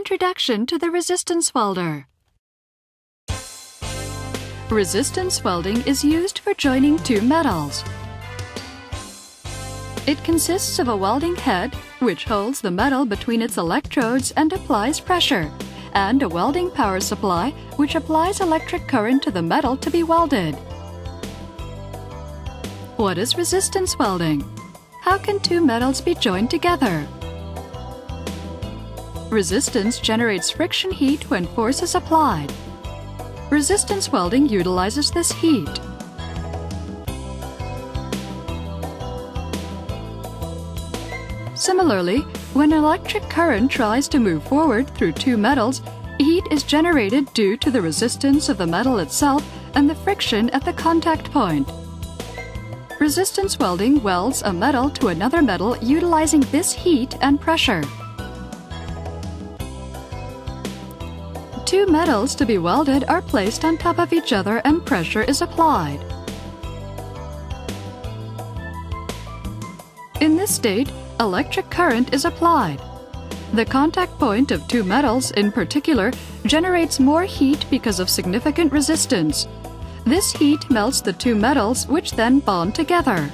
Introduction to the resistance welder. Resistance welding is used for joining two metals. It consists of a welding head, which holds the metal between its electrodes and applies pressure, and a welding power supply, which applies electric current to the metal to be welded. What is resistance welding? How can two metals be joined together? Resistance generates friction heat when force is applied. Resistance welding utilizes this heat. Similarly, when electric current tries to move forward through two metals, heat is generated due to the resistance of the metal itself and the friction at the contact point. Resistance welding welds a metal to another metal utilizing this heat and pressure. Two metals to be welded are placed on top of each other and pressure is applied. In this state, electric current is applied. The contact point of two metals, in particular, generates more heat because of significant resistance. This heat melts the two metals, which then bond together.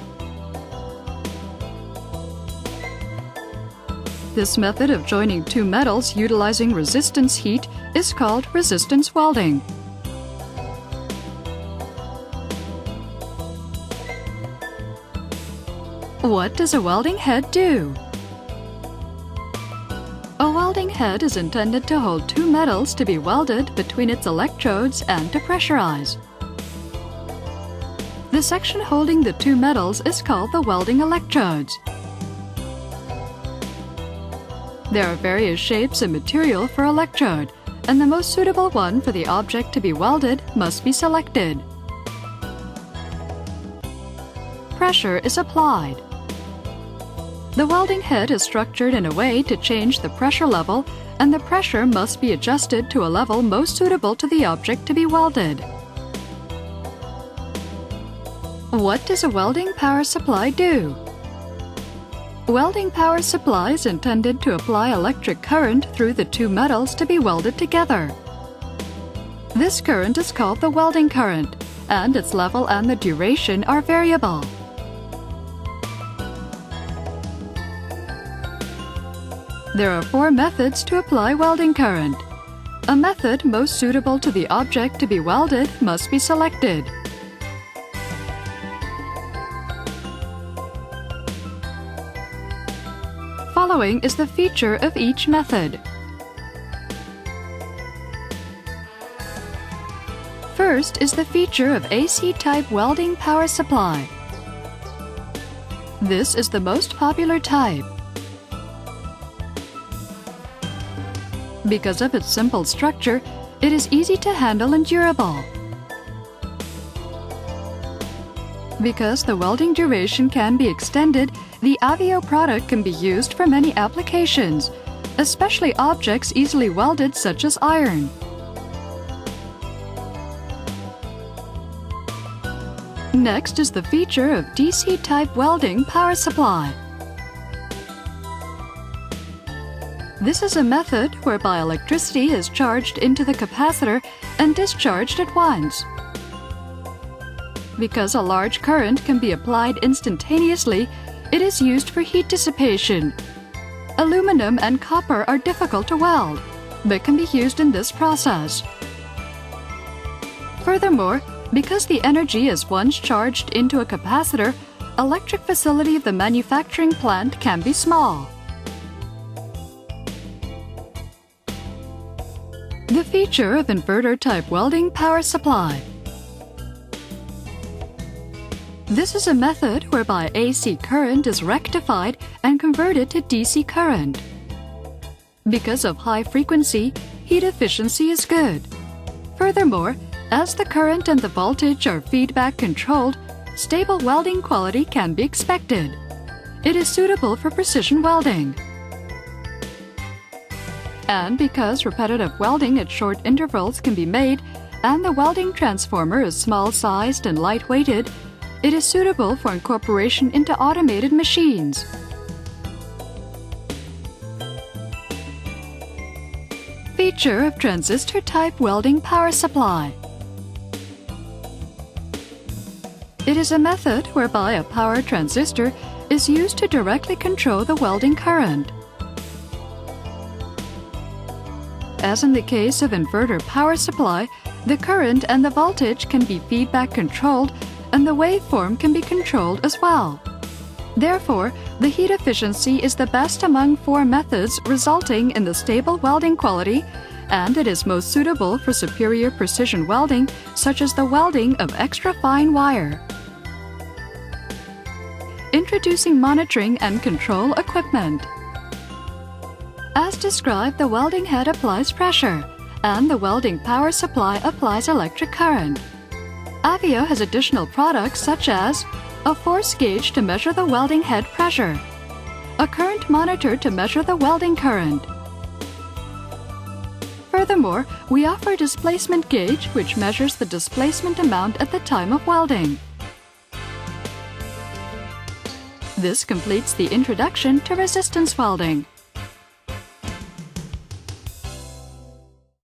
This method of joining two metals utilizing resistance heat is called resistance welding. What does a welding head do? A welding head is intended to hold two metals to be welded between its electrodes and to pressurize. The section holding the two metals is called the welding electrodes. There are various shapes and material for electrode, and the most suitable one for the object to be welded must be selected. Pressure is applied. The welding head is structured in a way to change the pressure level, and the pressure must be adjusted to a level most suitable to the object to be welded. What does a welding power supply do? Welding power supply is intended to apply electric current through the two metals to be welded together. This current is called the welding current, and its level and the duration are variable. There are four methods to apply welding current. A method most suitable to the object to be welded must be selected. Following is the feature of each method. First is the feature of AC-type welding power supply. This is the most popular type. Because of its simple structure, it is easy to handle and durable. Because the welding duration can be extended, the Avio product can be used for many applications, especially objects easily welded such as iron. Next is the feature of DC-type welding power supply. This is a method whereby electricity is charged into the capacitor and discharged at once. Because a large current can be applied instantaneously, it is used for heat dissipation. Aluminum and copper are difficult to weld, but can be used in this process. Furthermore, because the energy is once charged into a capacitor, electric facility of the manufacturing plant can be small. The feature of inverter-type welding power supply. This is a method whereby AC current is rectified and converted to DC current. Because of high frequency, heat efficiency is good. Furthermore, as the current and the voltage are feedback controlled, stable welding quality can be expected. It is suitable for precision welding. And because repetitive welding at short intervals can be made, and the welding transformer is small-sized and light-weighted, it is suitable for incorporation into automated machines. Feature of transistor-type welding power supply. It is a method whereby a power transistor is used to directly control the welding current. As in the case of inverter power supply, the current and the voltage can be feedback controlled, and the waveform can be controlled as well. Therefore, the heat efficiency is the best among 4 methods, resulting in the stable welding quality, and it is most suitable for superior precision welding, such as the welding of extra fine wire. Introducing monitoring and control equipment. As described, the welding head applies pressure, and the welding power supply applies electric current. Avio has additional products such as a force gauge to measure the welding head pressure, a current monitor to measure the welding current. Furthermore, we offer a displacement gauge which measures the displacement amount at the time of welding. This completes the introduction to resistance welding.